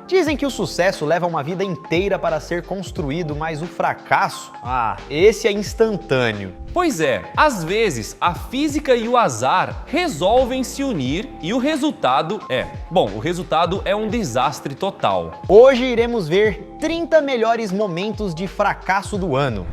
Dizem que o sucesso leva uma vida inteira para ser construído, mas o fracasso, esse é instantâneo. Pois é, às vezes a física e o azar resolvem se unir e o resultado é um desastre total. Hoje iremos ver 30 melhores momentos de fracasso do ano.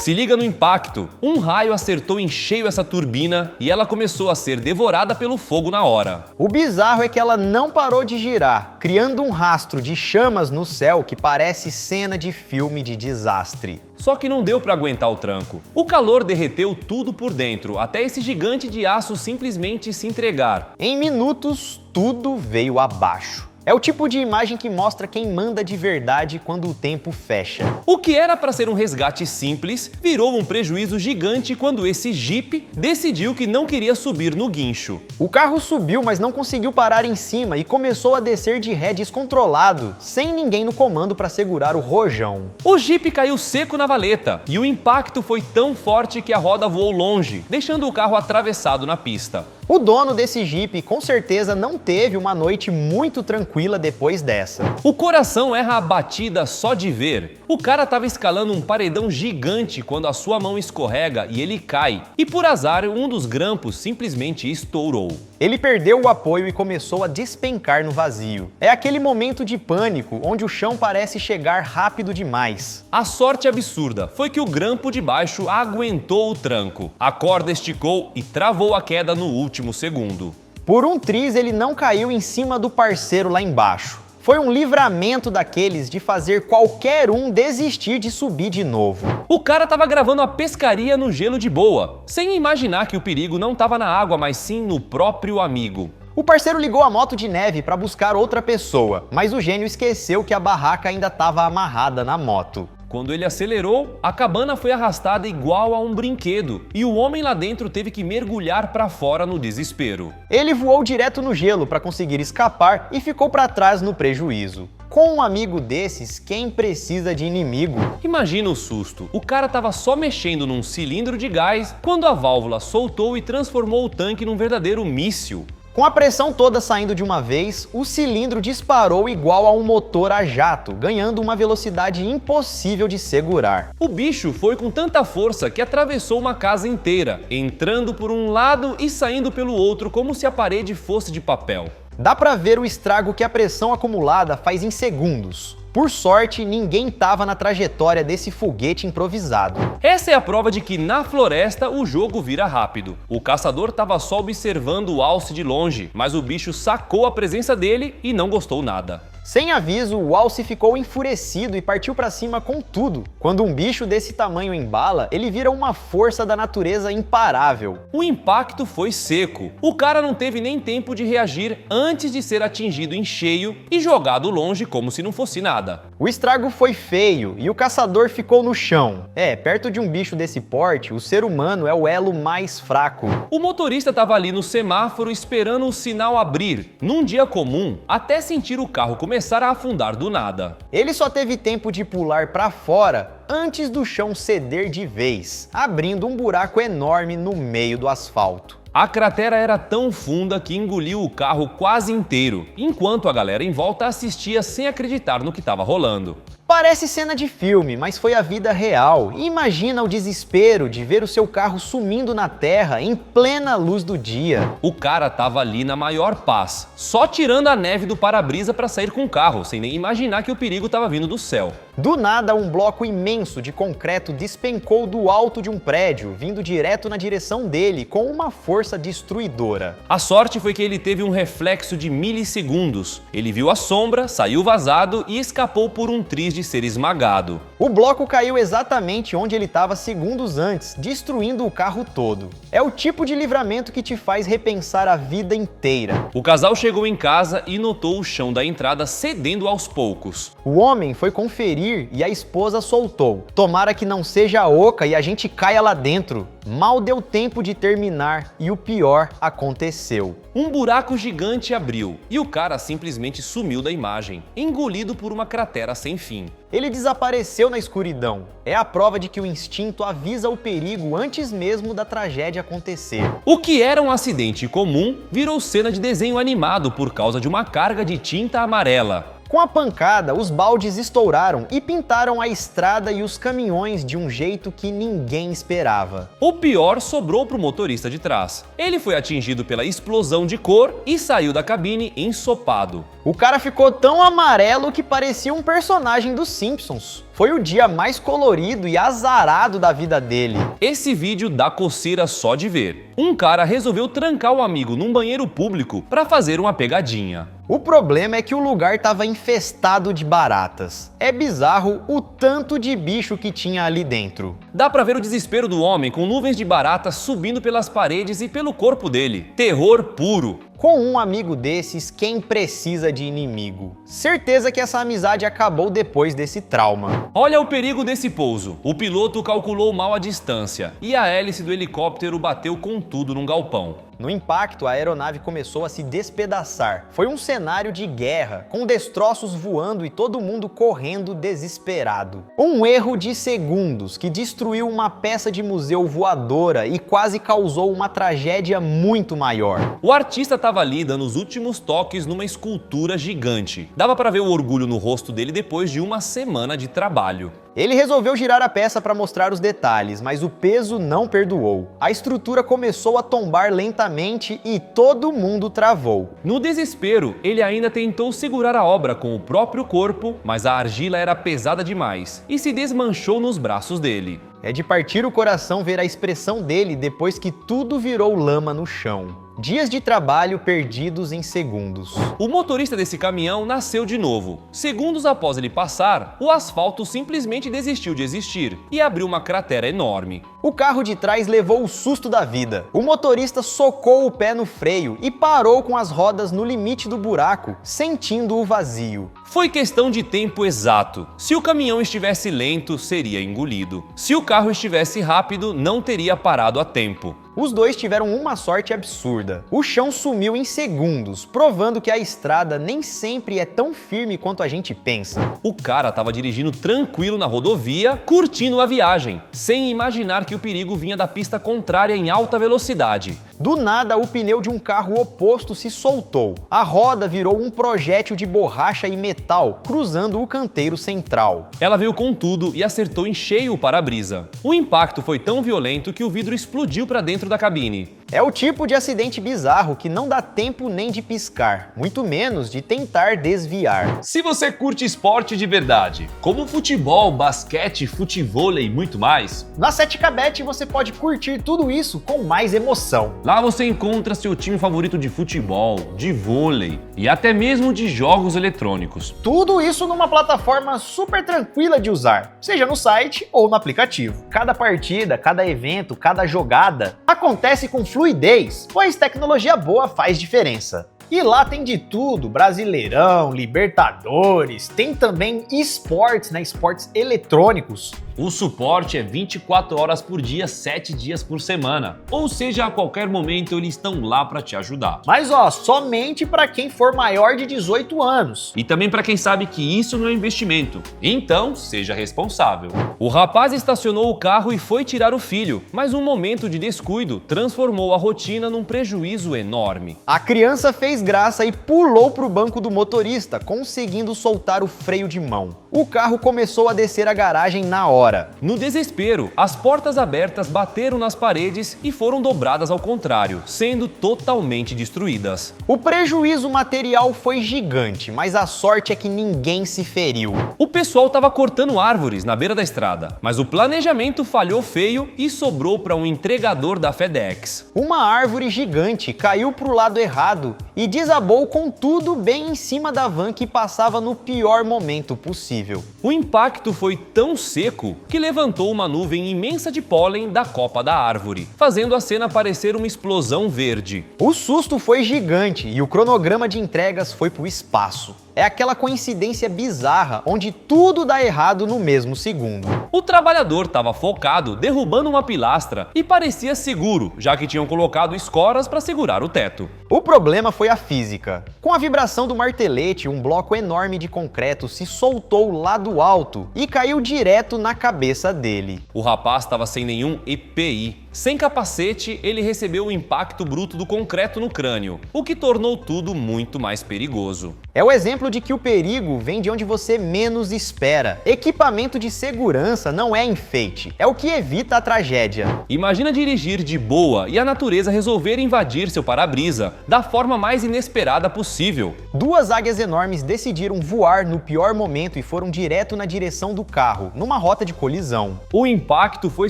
Se liga no impacto. Um raio acertou em cheio essa turbina e ela começou a ser devorada pelo fogo na hora. O bizarro é que ela não parou de girar, criando um rastro de chamas no céu que parece cena de filme de desastre. Só que não deu para aguentar o tranco. O calor derreteu tudo por dentro, até esse gigante de aço simplesmente se entregar. Em minutos, tudo veio abaixo. É o tipo de imagem que mostra quem manda de verdade quando o tempo fecha. O que era para ser um resgate simples, virou um prejuízo gigante quando esse Jeep decidiu que não queria subir no guincho. O carro subiu, mas não conseguiu parar em cima e começou a descer de ré descontrolado, sem ninguém no comando para segurar o rojão. O Jeep caiu seco na valeta e o impacto foi tão forte que a roda voou longe, deixando o carro atravessado na pista. O dono desse Jeep com certeza não teve uma noite muito tranquila depois dessa. O coração erra a batida só de ver. O cara estava escalando um paredão gigante quando a sua mão escorrega e ele cai. E por azar, um dos grampos simplesmente estourou. Ele perdeu o apoio e começou a despencar no vazio. É aquele momento de pânico onde o chão parece chegar rápido demais. A sorte absurda foi que o grampo de baixo aguentou o tranco. A corda esticou e travou a queda no último segundo. Por um triz, ele não caiu em cima do parceiro lá embaixo. Foi um livramento daqueles de fazer qualquer um desistir de subir de novo. O cara tava gravando a pescaria no gelo de boa, sem imaginar que o perigo não tava na água, mas sim no próprio amigo. O parceiro ligou a moto de neve para buscar outra pessoa, mas o gênio esqueceu que a barraca ainda estava amarrada na moto. Quando ele acelerou, a cabana foi arrastada igual a um brinquedo e o homem lá dentro teve que mergulhar para fora no desespero. Ele voou direto no gelo para conseguir escapar e ficou para trás no prejuízo. Com um amigo desses, quem precisa de inimigo? Imagina o susto. O cara tava só mexendo num cilindro de gás quando a válvula soltou e transformou o tanque num verdadeiro míssil. Com a pressão toda saindo de uma vez, o cilindro disparou igual a um motor a jato, ganhando uma velocidade impossível de segurar. O bicho foi com tanta força que atravessou uma casa inteira, entrando por um lado e saindo pelo outro como se a parede fosse de papel. Dá pra ver o estrago que a pressão acumulada faz em segundos. Por sorte, ninguém estava na trajetória desse foguete improvisado. Essa é a prova de que na floresta o jogo vira rápido. O caçador estava só observando o alce de longe, mas o bicho sacou a presença dele e não gostou nada. Sem aviso, o alce ficou enfurecido e partiu para cima com tudo. Quando um bicho desse tamanho embala, ele vira uma força da natureza imparável. O impacto foi seco. O cara não teve nem tempo de reagir antes de ser atingido em cheio e jogado longe como se não fosse nada. O estrago foi feio e o caçador ficou no chão. Perto de um bicho desse porte, o ser humano é o elo mais fraco. O motorista estava ali no semáforo esperando o sinal abrir, num dia comum, até sentir o carro começar a afundar do nada. Ele só teve tempo de pular para fora antes do chão ceder de vez, abrindo um buraco enorme no meio do asfalto. A cratera era tão funda que engoliu o carro quase inteiro, enquanto a galera em volta assistia sem acreditar no que estava rolando. Parece cena de filme, mas foi a vida real. Imagina o desespero de ver o seu carro sumindo na terra em plena luz do dia. O cara tava ali na maior paz, só tirando a neve do para-brisa para sair com o carro, sem nem imaginar que o perigo estava vindo do céu. Do nada, um bloco imenso de concreto despencou do alto de um prédio, vindo direto na direção dele, com uma força destruidora. A sorte foi que ele teve um reflexo de milissegundos. Ele viu a sombra, saiu vazado e escapou por um triz de ser esmagado. O bloco caiu exatamente onde ele estava segundos antes, destruindo o carro todo. É o tipo de livramento que te faz repensar a vida inteira. O casal chegou em casa e notou o chão da entrada cedendo aos poucos. O homem foi conferir e a esposa soltou. Tomara que não seja oca e a gente caia lá dentro. Mal deu tempo de terminar e o pior aconteceu. um buraco gigante abriu e o cara simplesmente sumiu da imagem, engolido por uma cratera sem fim. Ele desapareceu na escuridão. É a prova de que o instinto avisa o perigo antes mesmo da tragédia acontecer. O que era um acidente comum virou cena de desenho animado por causa de uma carga de tinta amarela. Com a pancada, os baldes estouraram e pintaram a estrada e os caminhões de um jeito que ninguém esperava. O pior sobrou para o motorista de trás. Ele foi atingido pela explosão de cor e saiu da cabine ensopado. O cara ficou tão amarelo que parecia um personagem dos Simpsons. Foi o dia mais colorido e azarado da vida dele. Esse vídeo dá coceira só de ver. Um cara resolveu trancar o amigo num banheiro público para fazer uma pegadinha. O problema é que o lugar estava infestado de baratas. É bizarro o tanto de bicho que tinha ali dentro. Dá pra ver o desespero do homem com nuvens de baratas subindo pelas paredes e pelo corpo dele. Terror puro. Com um amigo desses, quem precisa de inimigo? Certeza que essa amizade acabou depois desse trauma. Olha o perigo desse pouso. O piloto calculou mal a distância e a hélice do helicóptero bateu com tudo num galpão. No impacto, a aeronave começou a se despedaçar. Foi um cenário de guerra, com destroços voando e todo mundo correndo desesperado. Um erro de segundos que destruiu uma peça de museu voadora e quase causou uma tragédia muito maior. O artista estava ali dando os últimos toques numa escultura gigante. Dava para ver o orgulho no rosto dele depois de uma semana de trabalho. Ele resolveu girar a peça para mostrar os detalhes, mas o peso não perdoou. A estrutura começou a tombar lentamente e todo mundo travou. No desespero, ele ainda tentou segurar a obra com o próprio corpo, mas a argila era pesada demais e se desmanchou nos braços dele. É de partir o coração ver a expressão dele depois que tudo virou lama no chão. Dias de trabalho perdidos em segundos. O motorista desse caminhão nasceu de novo. Segundos após ele passar, o asfalto simplesmente desistiu de existir e abriu uma cratera enorme. O carro de trás levou o susto da vida. O motorista socou o pé no freio e parou com as rodas no limite do buraco, sentindo o vazio. Foi questão de tempo exato. Se o caminhão estivesse lento, seria engolido. Se o carro estivesse rápido, não teria parado a tempo. Os dois tiveram uma sorte absurda. O chão sumiu em segundos, provando que a estrada nem sempre é tão firme quanto a gente pensa. O cara estava dirigindo tranquilo na rodovia, curtindo a viagem, sem imaginar que o perigo vinha da pista contrária em alta velocidade. Do nada, o pneu de um carro oposto se soltou. A roda virou um projétil de borracha e metal, cruzando o canteiro central. Ela veio com tudo e acertou em cheio o para-brisa. O impacto foi tão violento que o vidro explodiu para dentro da cabine. É o tipo de acidente bizarro que não dá tempo nem de piscar, muito menos de tentar desviar. Se você curte esporte de verdade, como futebol, basquete, futevôlei e muito mais, na 7kBet você pode curtir tudo isso com mais emoção. Lá você encontra seu time favorito de futebol, de vôlei e até mesmo de jogos eletrônicos. Tudo isso numa plataforma super tranquila de usar, seja no site ou no aplicativo. Cada partida, cada evento, cada jogada acontece com fluidez, pois tecnologia boa faz diferença. E lá tem de tudo, Brasileirão, Libertadores, tem também esportes, esportes eletrônicos. O suporte é 24 horas por dia, 7 dias por semana. Ou seja, a qualquer momento eles estão lá para te ajudar. Mas somente para quem for maior de 18 anos. E também para quem sabe que isso não é investimento. Então, seja responsável. O rapaz estacionou o carro e foi tirar o filho, mas um momento de descuido transformou a rotina num prejuízo enorme. A criança fez graça e pulou para o banco do motorista, conseguindo soltar o freio de mão. O carro começou a descer a garagem na hora. No desespero, as portas abertas bateram nas paredes e foram dobradas ao contrário, sendo totalmente destruídas. O prejuízo material foi gigante, mas a sorte é que ninguém se feriu. O pessoal estava cortando árvores na beira da estrada, mas o planejamento falhou feio e sobrou para um entregador da FedEx. Uma árvore gigante caiu para o lado errado e desabou com tudo bem em cima da van que passava no pior momento possível. O impacto foi tão seco que levantou uma nuvem imensa de pólen da copa da árvore, fazendo a cena parecer uma explosão verde. O susto foi gigante e o cronograma de entregas foi pro espaço. É aquela coincidência bizarra onde tudo dá errado no mesmo segundo. O trabalhador estava focado derrubando uma pilastra e parecia seguro, já que tinham colocado escoras para segurar o teto. O problema foi a física. Com a vibração do martelete, um bloco enorme de concreto se soltou lá do alto e caiu direto na cabeça dele. O rapaz estava sem nenhum EPI. Sem capacete, ele recebeu o impacto bruto do concreto no crânio, o que tornou tudo muito mais perigoso. É o exemplo de que o perigo vem de onde você menos espera. Equipamento de segurança não é enfeite, é o que evita a tragédia. Imagina dirigir de boa e a natureza resolver invadir seu para-brisa da forma mais inesperada possível. Duas águias enormes decidiram voar no pior momento e foram direto na direção do carro, numa rota de colisão. O impacto foi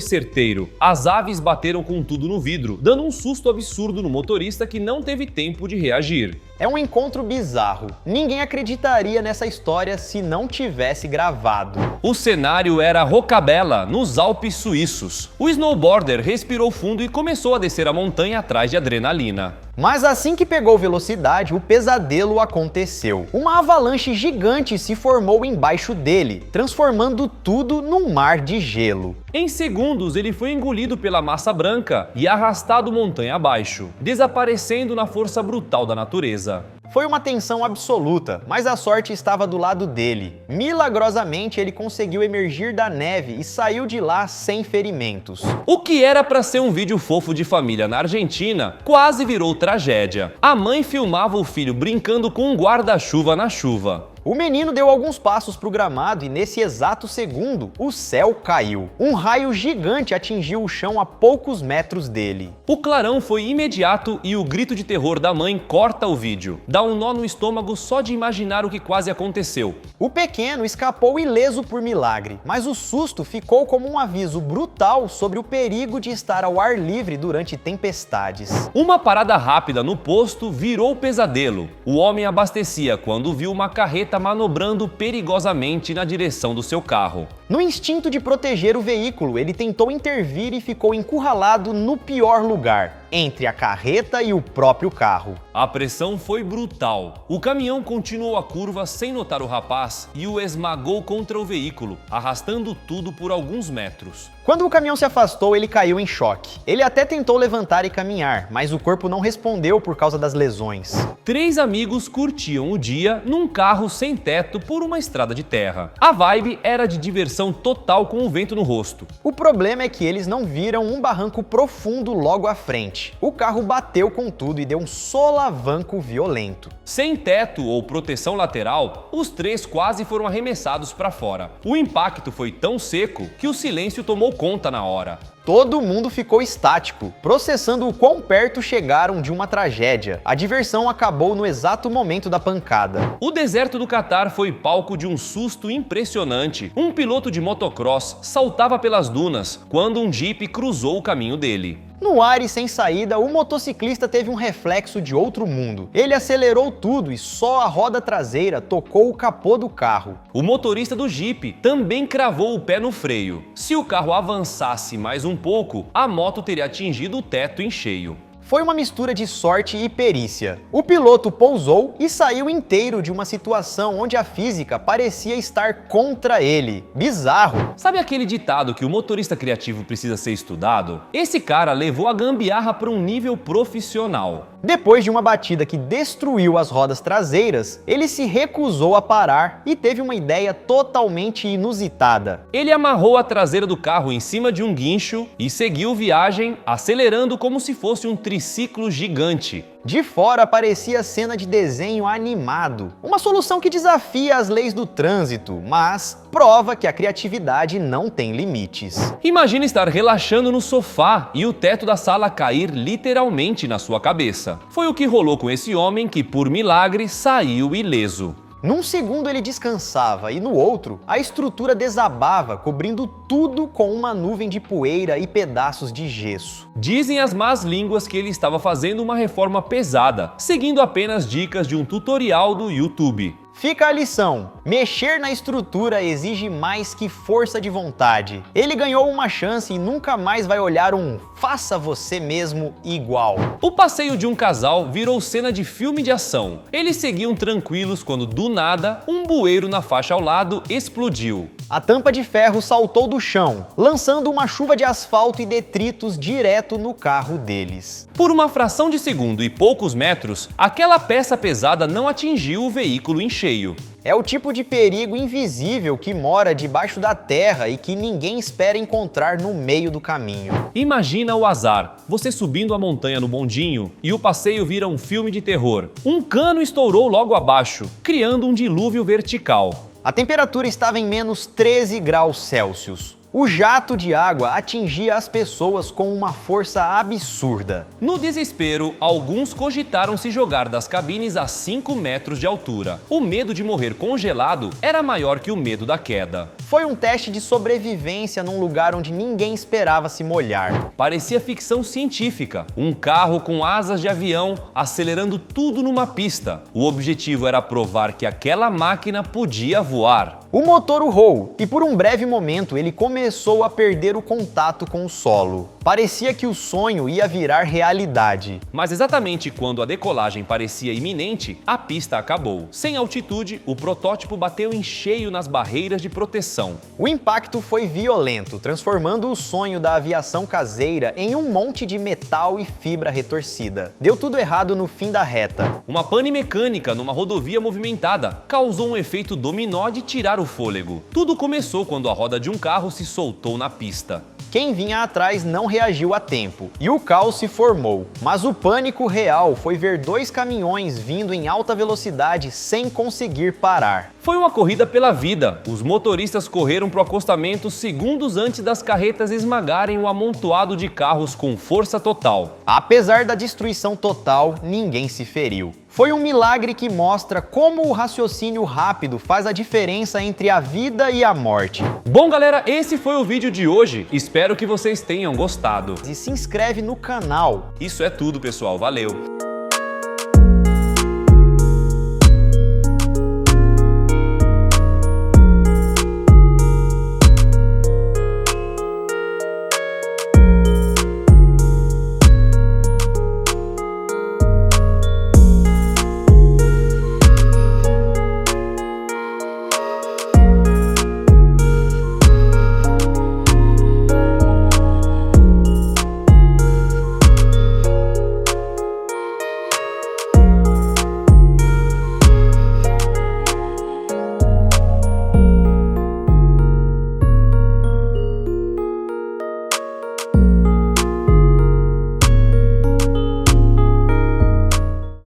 certeiro. As aves bateram com tudo no vidro, dando um susto absurdo no motorista que não teve tempo de reagir. É um encontro bizarro. Ninguém acreditaria nessa história se não tivesse gravado. O cenário era Rocabella, nos Alpes suíços. O snowboarder respirou fundo e começou a descer a montanha atrás de adrenalina. Mas assim que pegou velocidade, o pesadelo aconteceu. Uma avalanche gigante se formou embaixo dele, transformando tudo num mar de gelo. Em segundos, ele foi engolido pela massa branca e arrastado montanha abaixo, desaparecendo na força brutal da natureza. Foi uma tensão absoluta, mas a sorte estava do lado dele. Milagrosamente, ele conseguiu emergir da neve e saiu de lá sem ferimentos. O que era para ser um vídeo fofo de família na Argentina, quase virou tragédia. A mãe filmava o filho brincando com um guarda-chuva na chuva. O menino deu alguns passos para o gramado e nesse exato segundo, o céu caiu. Um raio gigante atingiu o chão a poucos metros dele. O clarão foi imediato e o grito de terror da mãe corta o vídeo. Dá um nó no estômago só de imaginar o que quase aconteceu. O pequeno escapou ileso por milagre, mas o susto ficou como um aviso brutal sobre o perigo de estar ao ar livre durante tempestades. Uma parada rápida no posto virou pesadelo. O homem abastecia quando viu uma carreta manobrando perigosamente na direção do seu carro. No instinto de proteger o veículo, ele tentou intervir e ficou encurralado no pior lugar, entre a carreta e o próprio carro. A pressão foi brutal. O caminhão continuou a curva sem notar o rapaz e o esmagou contra o veículo, arrastando tudo por alguns metros. Quando o caminhão se afastou, ele caiu em choque. Ele até tentou levantar e caminhar, mas o corpo não respondeu por causa das lesões. 3 amigos curtiam o dia num carro sem teto por uma estrada de terra. A vibe era de diversão total com o vento no rosto. O problema é que eles não viram um barranco profundo logo à frente. O carro bateu com tudo e deu um solavanco violento. Sem teto ou proteção lateral, os 3 quase foram arremessados para fora. O impacto foi tão seco que o silêncio tomou conta na hora. Todo mundo ficou estático, processando o quão perto chegaram de uma tragédia. A diversão acabou no exato momento da pancada. O deserto do Catar foi palco de um susto impressionante. Um piloto de motocross saltava pelas dunas quando um Jeep cruzou o caminho dele. No ar e sem saída, o motociclista teve um reflexo de outro mundo. Ele acelerou tudo e só a roda traseira tocou o capô do carro. O motorista do Jeep também cravou o pé no freio. Se o carro avançasse mais um pouco, a moto teria atingido o teto em cheio. Foi uma mistura de sorte e perícia. O piloto pousou e saiu inteiro de uma situação onde a física parecia estar contra ele. Bizarro! Sabe aquele ditado que o motorista criativo precisa ser estudado? Esse cara levou a gambiarra para um nível profissional. Depois de uma batida que destruiu as rodas traseiras, ele se recusou a parar e teve uma ideia totalmente inusitada. Ele amarrou a traseira do carro em cima de um guincho e seguiu viagem, acelerando como se fosse um triciclo gigante. De fora parecia cena de desenho animado. Uma solução que desafia as leis do trânsito, mas prova que a criatividade não tem limites. Imagina estar relaxando no sofá e o teto da sala cair literalmente na sua cabeça. Foi o que rolou com esse homem que, por milagre, saiu ileso. Num segundo ele descansava e no outro, a estrutura desabava, cobrindo tudo com uma nuvem de poeira e pedaços de gesso. Dizem as más línguas que ele estava fazendo uma reforma pesada, seguindo apenas dicas de um tutorial do YouTube. Fica a lição: mexer na estrutura exige mais que força de vontade. Ele ganhou uma chance e nunca mais vai olhar um faça você mesmo igual. O passeio de um casal virou cena de filme de ação. Eles seguiam tranquilos quando, do nada, um bueiro na faixa ao lado explodiu. A tampa de ferro saltou do chão, lançando uma chuva de asfalto e detritos direto no carro deles. Por uma fração de segundo e poucos metros, aquela peça pesada não atingiu o veículo em cheio. É o tipo de perigo invisível que mora debaixo da terra e que ninguém espera encontrar no meio do caminho. Imagina o azar, você subindo a montanha no bondinho e o passeio vira um filme de terror. Um cano estourou logo abaixo, criando um dilúvio vertical. A temperatura estava em menos 13 graus Celsius. O jato de água atingia as pessoas com uma força absurda. No desespero, alguns cogitaram se jogar das cabines a 5 metros de altura. O medo de morrer congelado era maior que o medo da queda. Foi um teste de sobrevivência num lugar onde ninguém esperava se molhar. Parecia ficção científica. Um carro com asas de avião acelerando tudo numa pista. O objetivo era provar que aquela máquina podia voar. O motor urrou e por um breve momento ele começou a perder o contato com o solo. Parecia que o sonho ia virar realidade. Mas exatamente quando a decolagem parecia iminente, a pista acabou. Sem altitude, o protótipo bateu em cheio nas barreiras de proteção. O impacto foi violento, transformando o sonho da aviação caseira em um monte de metal e fibra retorcida. Deu tudo errado no fim da reta. Uma pane mecânica numa rodovia movimentada causou um efeito dominó de tirar o fôlego. Tudo começou quando a roda de um carro se soltou na pista. Quem vinha atrás não reagiu a tempo e o caos se formou. Mas o pânico real foi ver dois caminhões vindo em alta velocidade sem conseguir parar. Foi uma corrida pela vida. Os motoristas correram para o acostamento segundos antes das carretas esmagarem o amontoado de carros com força total. Apesar da destruição total, ninguém se feriu. Foi um milagre que mostra como o raciocínio rápido faz a diferença entre a vida e a morte. Bom, galera, esse foi o vídeo de hoje. Espero que vocês tenham gostado. E se inscreve no canal. Isso é tudo, pessoal. Valeu!